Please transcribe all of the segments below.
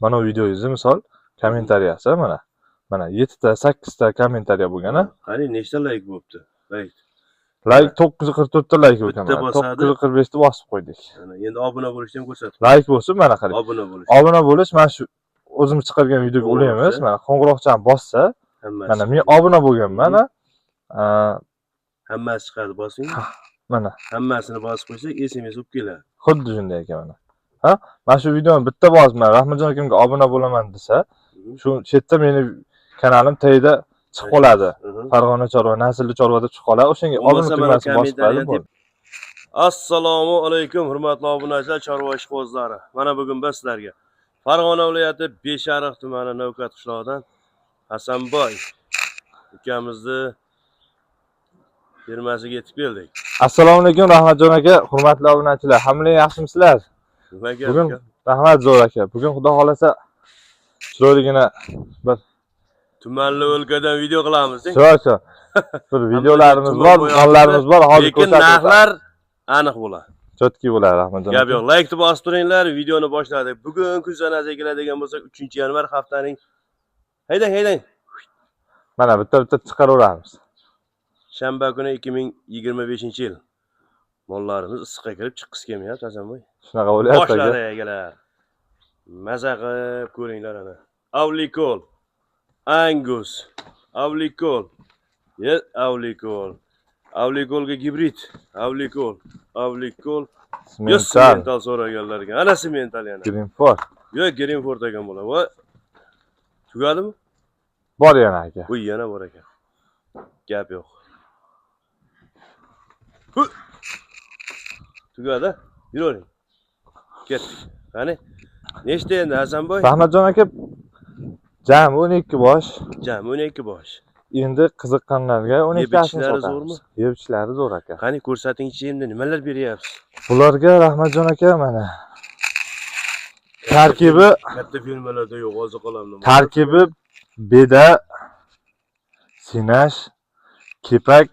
Mana bu videoyingizni misol kommentariyasi mana 7 ta 8 ta kommentariya bo'lgan a. Qani nechta like bo'pti? Like 944 ta like bo'lgan. Bitta bosadi. 945 ta bosib qo'ydik. Mana endi obuna bo'lishni ham ko'rsatib. Like bo'lsin mana qarang. Obuna bo'lish. Obuna bo'lish mana shu o'zimiz chiqargan videoga ulaymiz. Mana qo'ng'iroqchani bossa, mana men obuna bo'lganman. Hammasi chiqadi bosing. Mana Hammasini bosib qo'ysak, SMS o'p keladi. Xuddi shunday ekan mana. Mana shu videoni bitta bosman, Rahmatjon akamga obuna bo'laman desa, shu chetda meni kanalim tagida chiqib qoladi. Farg'ona chorva, Naslli chorvada chiqib qoladi. O'shanga obuna tugmasini bosib qo'yadi. Assalomu alaykum, hurmatli obunachilar, chorva ishqibozlari. Mana bugun biz sizlarga Farg'ona viloyati Beshariq tumani Navkat qishlog'idan Hasanboy ukamizni firmasiga yetib keldik. Assalomu alaykum Rahmatjon aka, hurmatli obunachilar. Hammalar yaxshimisizlar? Bugun rahmat Zo'r aka. Bugun xudo xolasa chiroyligina bir tumanli o'lkadan video qilamiz. Shu. Bir videolarimiz bor, nonlarimiz bor. Hozir ko'rsatamiz. Lekin narxlar aniq bo'ladi. Chotki bo'ladi Rahmatjon aka. Gap yo'q. Like bosib turinglar, videoni boshladik. Bugun kun sanasiga keladigan bo'lsak 3-yanvar haftaning haydang. Mana bitta chiqaraveramiz. Shanba kuni 2025-yil. Mollarimiz issiqqa kirib chiqqisi kelmayapti, Hasanboy. Shunaqa bo'lyapti aka. Boshlari egalar. Maza qilib ko'ringlar ana. Avlikol, Angus, Avlikol. Avlikolga gibrid, Avlikol. Simental so'raganlarga. Ana simental yana. Greenford. Yo'q, Greenford ekan bo'lar. Voy. Tugadimi? Bor yana aka. Bu yana bor ekan. Gap yo'q. Tugadi. Yuravering. Ketdik. Qani? Nechta endi Hasanboy? Rahmatjon aka jami 12 bosh. Jami 12 bosh. Endi qiziqqanlarga 12 tasini sotamiz. Zo'rmi? Yebichlari zo'r aka. Qani ko'rsatingchi endi nimalar beryapsiz? Bularga Rahmatjon aka mana tarkibi katta firmalarda yo'q, hozir qolamni. Tarkibi beda, sinash, kepak,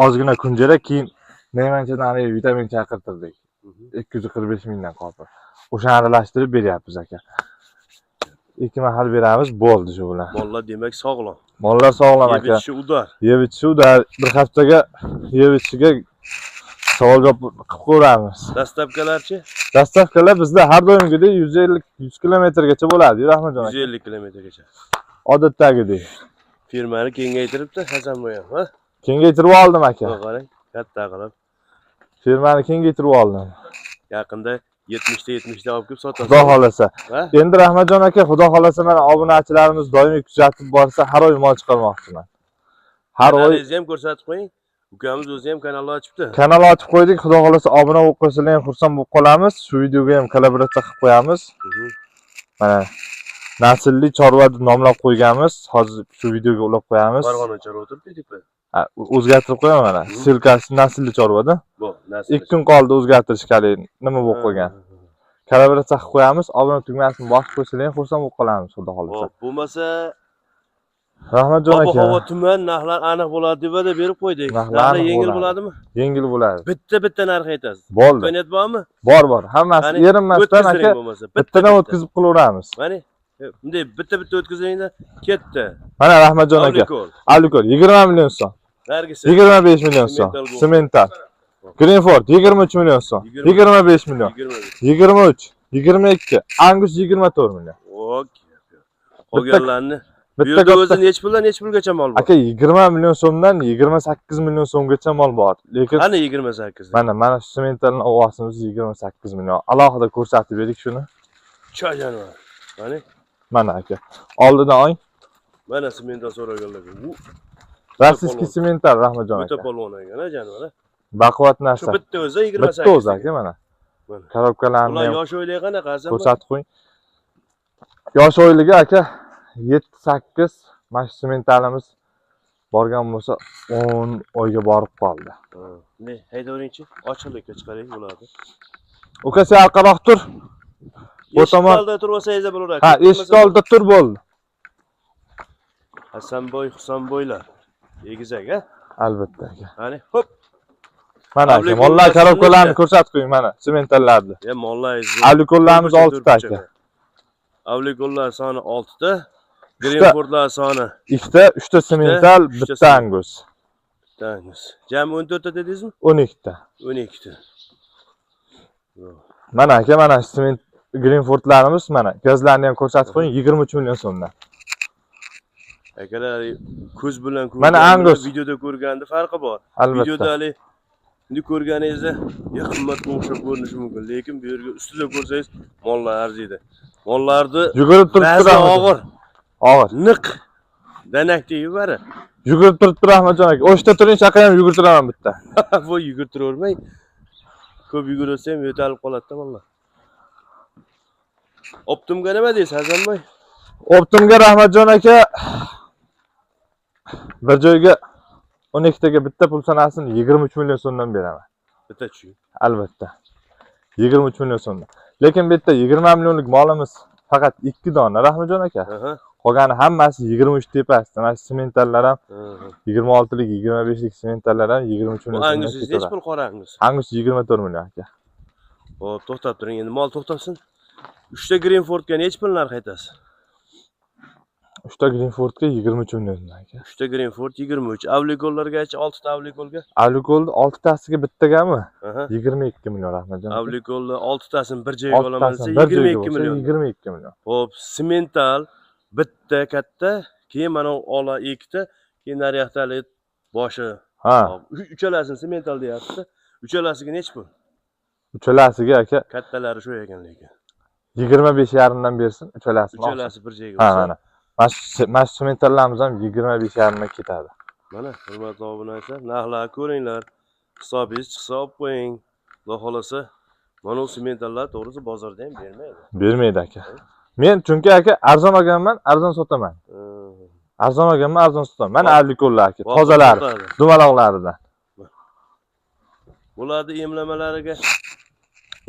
ozgina kunjara, keyin naymanchadan vitamin chaqirtirdik. 245 mingdan qoldi. O'shani aralashtirib beryapmiz aka. 2 mahal beramiz, bo'ldi shu bilan. Mollar demak sog'lom. Mollar sog'lom aka. Yevichi udar. Yevichi udar. Bir haftaga yevichiga savol javob qilib ko'ramiz. Dastavkalarchi? Dastavkalar bizda har doimgidek 150-100 kilometrgacha bo'ladi, Rahmatjon aka. 150 kilometrgacha. Odatdagidek. Firmani kengaytiribdi Hasanboy ham, ha? Kengaytirib oldim aka. Qarang, katta qilib. Firmani kengaytirib oldim. Yaqinda 70 ta olib kelib sotasiz. Xudo xolasa. Endi Rahmatjon aka, xudo xolasa mana obunachilarimiz doimiy kuzatib borsa, har oy mol chiqarmoqchiman. Har oy ham ko'rsatib qo'ying. Ukamiz o'zi ham kanal ochibdi. Kanal ochib qo'ydik. Xudo xolasa obuna bo'lib qo'ysalar ham xursand bo'lib qolamiz. Shu videoga ham kollaboratsiya qilib qo'yamiz. Mana Naslli chorva deb nomlab qo'yganmiz. Hozir shu videoga ulab qo'yamiz. Farg'ona chorva turibdi-ku. O'zgartirib qo'yaman mana. Silkasi Naslli chorvada. Bu Naslli. 2 kun qoldi o'zgartirishgalik. Nima bo'lib qolgan? Kollaboratsiya qilib qo'yamiz. Obuna tugmasini bosib qo'ysalar ham xursand bo'lib qolamiz, xudo xolasa. Xo'p, bo'lmasa Rahmatjon aka. Havo tuman narxlar aniq bo'ladi deb va'da berib qo'ydik. Narxlar yengil bo'ladimi? Yengil bo'ladi. Bitta narx aytasiz. Bo'ldi. Imkoniyat bormi? Bor. Hammasi erinmasdan aka bittadan o'tkazib qilaveramiz. Mana bunday bitta o'tkazingda ketdi. Mana Rahmatjon aka. Avlikol 20 million so'm. Nargisi 25 million so'm. Simental. Greenford 23 million so'm. 25 million. 23, 22, Angus 24 million. Qolganlarni bitta o'zi nech pulgacha mol bor? Aka 20 million so'mdan 28 million so'mgacha mol bor. Lekin qani 28? Mana shu simentalning ovosimiz 28 million. Alohida ko'rsatib berdik shuni. Cho'janvar. Mana aka. Oldidan oling. Mana simental so'raganlarga. Rossiyskiy simental Rahmatjon aka. Bitta polvon ekan, janvar. Baquvvat narsa. Shu bitta o'zi 28. Bitta o'zi aka mana. Korobkalarni ular yosh o'yliga qanaqa azam? Ko'rsatib qo'ying. Yosh o'yliga aka 7-8 mana shu simentalimiz borgan bo'lsa 10 oyga borib qoldi. Ne, haydaveringchi, ochiqlikka chiqaring ularni. Uka sen orqaroq tur. Bu tomon oldida turib olsangiz bo'lar aka. Ha, eshik oldida tur bo'ldi. Hasanboy, Husanboylar. Egizak, ha? Albatta aka. Qani, hop. Mana aka, mollar korobkalarni ko'rsatib qo'ying mana, simentallarni. Mollar. Avlikollarimiz 6 ta aka. Avlikollar soni 6 ta, Greenfordlar soni 2 ta, 3 ta semental, 1 ta angus. tangiz. Jami 14 ta dedingizmi? 12 ta. 12 ta. Mana aka, mana sement Greenfordlarimiz mana gazlarni ham ko'rsatib qo'ying, 23 million so'mdan. Akalar ko'z bilan Mana ko'rgan Angus. videoda ko'rganda farqi bor. Albatta. Videoda hali endi ko'rganingizda qimmatga o'xshab ko'rinishi mumkin, lekin bu yerga ustida ko'rsangiz mollar arziydi. Mollarni Yugurib turib ba'zi turamiz. og'ir, Og'ir. niq danakda yubari. Yugurib turib Rahmatjon aka. O'shda turing, chaqa ham yugurtiraman bitta. Bu yugurtiravermay. Ko'p yugursa ham yo'talib qoladi-da mollar. Optimga nima deysiz, Hasanboy? Optimga Rahmatjon aka bir joyga 12 taga bitta pul sanasini 23 million so'mdan beraman. Bitta chu. Albatta. 23 million so'mdan. Lekin bu yerda 20 millionlik molimiz faqat 2 dona Rahmatjon aka. Qolgani hammasi 23 tepasida. Mana sementallar ham 26lik, 25lik sementallar ham 23 million so'mdan. Angus necha pul qorangiz? Angus 24 million aka. Xo'p, to'xtab turing, endi mol to'xtasin. 3 ta Greenfordga necha pul narx aytasiz? 3 ta Greenfordga 23 million aka. 3 ta Greenford 23. Avlikollargacha 6 ta avlikolga? Avlikolni 6 tasiga bittagami? 22 million Rahmatjon. Avlikolni 6 tasini bir joyga olaman desa 22 million. 22 million. Xo'p, semental bitta katta, keyin mana ola 2 ta, keyin naryoqdagi boshi. Ha. Uchalasini semental deyapti. Uchalasiga necha pul? Uchalasiga aka Kattalari shu ekan lekin. 25,5 dan bersin, uchalasini. Uchalasi bir joyga Ha, olsa. mana. Mana sementallarimiz ham 25,5 dan ketadi. Mana, hurmatli obunachilar, narxlarni ko'ringlar. Hisobingiz chiqsa olib qo'ying. Xudo xolasa, mana bu sementallar to'g'risi bozorda ham bermaydi. Bermaydi aka. Men chunki aka arzon olganman, arzon sotaman. Arzon olganman, arzon sotaman. Mana avlikollar aka, tozalari, dumaloqlaridan. Bularni emlamalariga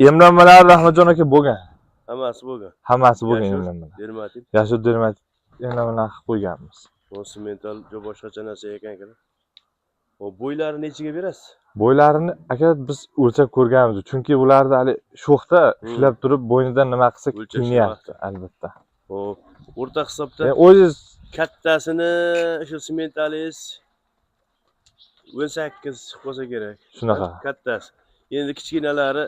Emlanmalar Rahmatjon aka bo'lgan. hammasi bo'lgan. Hammasi bo'lgan emlanmalar. Dermatit. Yashil dermatit emlanmalar qilib qo'yganmiz. Bu semental jo boshqacha narsa ekan aka. O bo'ylari nechiga berasiz? Bo'ylarini aka biz o'lchab ko'rganmiz. Chunki ularni hali sho'xda ushlab turib bo'ynidan nima qilsa kiymayapti, albatta. Xo'p, o'rta hisobda o'zingiz kattasini shu sementalingiz 18 bo'lsa kerak. Shunaqa. Kattasi. Endi kichkinalari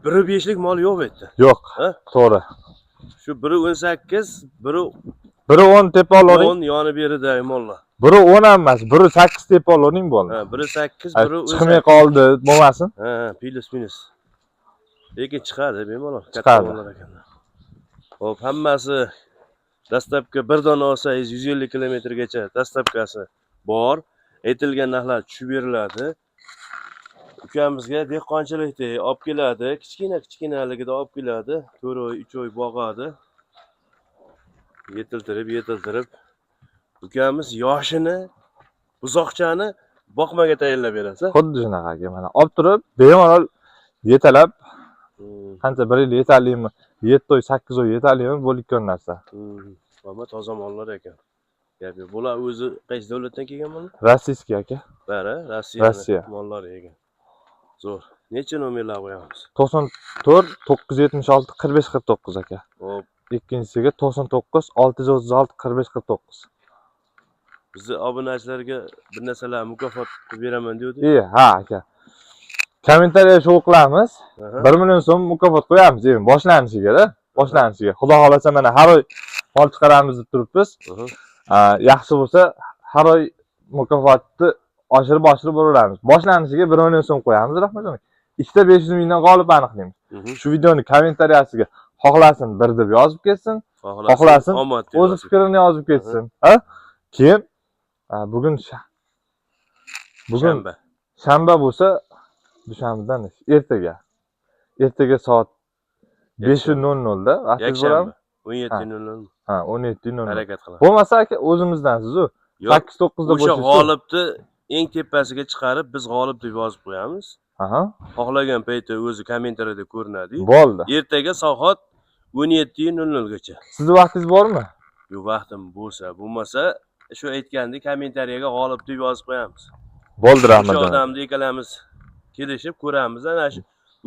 1.5lik mol yo'q bu yerda. Yo'q. To'g'ri. Shu 1.18, biri 10 tepa olavering. 10 yoni beridagi mollar. Biri 10 ham emas, biri 8 tepa olavering bo'ldi. Ha, biri 8, biri 18. Chiqmay qoldi, bo'lmasin. Ha, minus. Lekin chiqadi bemalol, katta mollar ekanlar. Xo'p, hammasi dastlabki bir dona olsangiz 150 kilometrgacha dastlabkasi bor. Aytilgan narxlar tushib beriladi. Ukamizga dehqonchilikda olib keladi, kichkinaligida olib keladi, 4 oy, 3 oy boqadi. Yetiltirib. Ukamiz yoshini, uzoqchani boqmaga tayyorlab berasiz. Xuddi shunaqa aka, mana olib turib, bemalol yetalab, qancha 1 yil yetarlimi, 7 oy, 8 oy yetarlimi bo'layotgan narsa. Mana toza mollar ekan. Gap yo'q. Bular o'zi qaysi davlatdan kelgan mollar? Rossiyskiy aka. Bari Rossiya mollari ekan. Zo'r. Necha nomerlar qo'yamiz? 94 976 45 49 aka. Xo'p, ikkinchisiga 99 636 45 49. Bizni obunachilarga bir narsalar mukofot qilib beraman deydi. Ha aka. Kommentariya show qilamiz. 1 million so'm mukofot qo'yamiz, endi boshlanishiga-da. Boshlanishiga. Xudo xolasa mana har oy mol chiqaramiz deb turibmiz. Yaxshi bo'lsa har oy mukofotni oshirib boraveramiz. Boshlanishiga 1 million so'm qo'yamiz Rahmatjon aka. Ikkita 500 mingdan g'olib aniqlaymiz. Shu videoni kommentariyasiga xohlasin 1 deb yozib ketsin, xohlasin o'z fikrini yozib ketsin. Ha? Keyin bugun shanba bo'lsa, dushanbadan ertaga soat 5:00 da vaqtingiz borami? 17:00. Ha, 17:00. Harakat qilamiz. Bo'lmasa aka o'zimizdansiz-ku. 8-9 da o'sha g'olibni eng tepasiga chiqarib biz g'olib deb yozib qo'yamiz. Xohlagan payti o'zi kommentariyada ko'rinadi. Bo'ldi. Ertaga soat 17:00 gacha. Sizning vaqtingiz bormi? Yo'q, vaqtim bo'lmasa, shu aytgandek kommentariyaga g'olib deb yozib qo'yamiz. Bo'ldi Rahmatjon. Shu odamni ikkalamiz kelishib ko'ramiz. Ana shu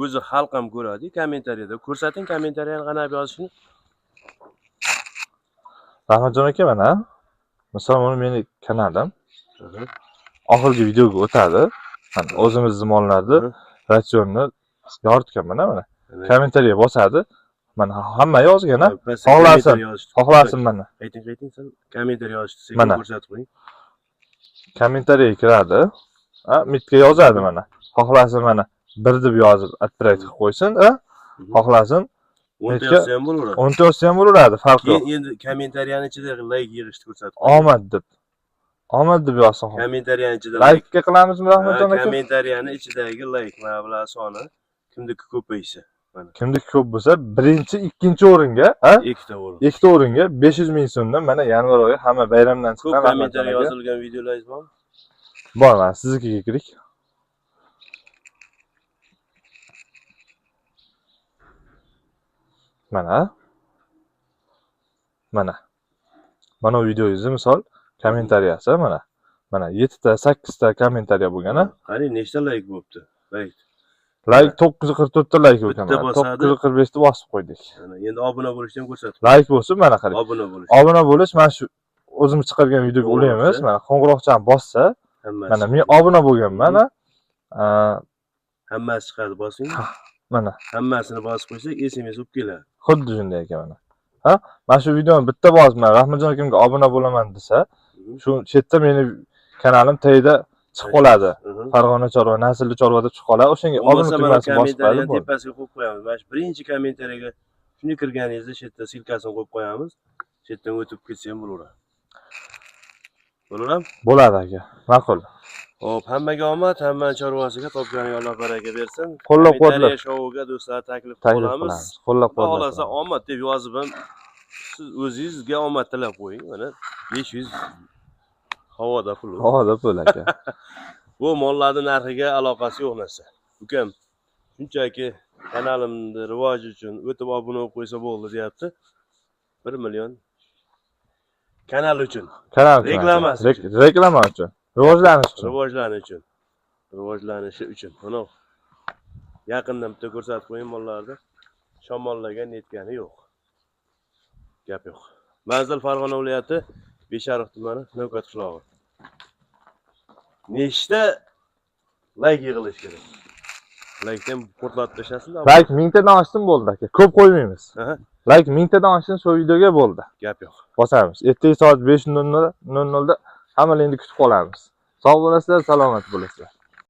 o'zi xalq ham ko'radi. Kommentariyada ko'rsating, kommentariyani qanday yozishni Rahmatjon aka mana misol mana meni kanalim Aha. oxirgi videoga o'tadi. Mana o'zimizni mollarni ratsionni yoritgan mana. Kommentariya bosadi. Mana hamma yozgan a. Xohlasin mana. Ayting sen kommentariy yozishni sekin Mana. ko'rsatib qo'ying. Kommentariya kiradi. Mitga yozadi mana. Xohlasin mana 1 deb yozib attirayt qilib qo'ysin, xohlasin 10 ta yozsa ham bo'laveradi. 10 ta yozsa ham bo'laveradi, farqi yo'q. Endi kommentariyani ichida like yig'ishni ko'rsatib Omad deb yozsin. Kommentariyani ichida Like qilamizmi Rahmatjon aka? Kommentariyani ichidagi like mablag' soni kimniki ko'paysa. Mana. Kimniki ko'p bo'lsa, birinchi, ikkinchi o'ringa, ikkita o'ringa 500 ming so'mdan mana yanvar oyi hamma bayramdan Ko'p chiqqan kommentariy yozilgan videolaringiz bormi? Bor, mana siznikiga kirik. Mana bu videoyingizni misol kommentariyasi mana 7 ta 8 ta kommentariya bo'lgan-a. Qarang, nechta like bo'libdi? Like 944 ta like bo'lgan. Bitta bosadi. 945 ta bosib qo'ydik. Endi obuna bo'lishni ham ko'rsatib. Like bo'lsin, mana qarang. Obuna bo'lish mana shu o'zimiz chiqargan videoga ulaymiz. Mana qo'ng'iroqchani bossa, mana men obuna bo'lganman. Hammasi chiqadi, bosing. Mana Hammasini bosib qo'ysak, SMS o'p keladi. Xuddi shunday ekan mana. Mana shu videoni bitta bosib, mana Rahmatjon akamga obuna bo'laman desa, shu chetda meni kanalim tagida chiqib qoladi. Farg'ona chorva, naslli chorva deb chiqib qoladi. O'shanga obuna tugmasini bosib qo'yamiz. Tepasiga qo'yib qo'yamiz. Mana shu birinchi kommentariyaga shuni kirganingizda shu yerda silkasini qo'yib qo'yamiz. Shu yerdan o'tib ketsa ham bo'laveradi. Bo'ladimi? Bo'ladi aka. Ma'qul. Xo'p, hammaga omad, hamma chorvasiga topganiga Alloh baraka bersin. Qo'llab-quvvatlab shouga do'stlar taklif qilamiz. Qo'llab-quvvatlab. Xohlasa omad deb yozib ham siz o'zingizga omad tilab qo'ying. Mana 500 havoda pul. Havoda pul aka. Bu mollarning narxiga aloqasi yo'q narsa. Ukam shunchaki kanalimni rivoji uchun o'tib obuna bo'lib qo'ysa bo'ldi, deyapti. 1 million kanal uchun. Reklama uchun. Rivojlanishi uchun. Mana yaqindan bitta ko'rsatib qo'ying mollarni. Shamollagan netgani yo'q. Gap yo'q. Manzil Farg'ona viloyati Beshariq tumani Navkat qishlog'i. Nechta like yig'ilish kerak? Like'dan portlatib tashlasin-da. Like 1000 tadan oshsin bo'ldi aka. Ko'p qo'ymaymiz. Like 1000 tadan oshsin shu videoga bo'ldi. Gap yo'q. Bosamiz. Ertaga soat 5:00 da hammalarni kutib qolamiz. Sog' bo'lasizlar, salomat bo'lasizlar.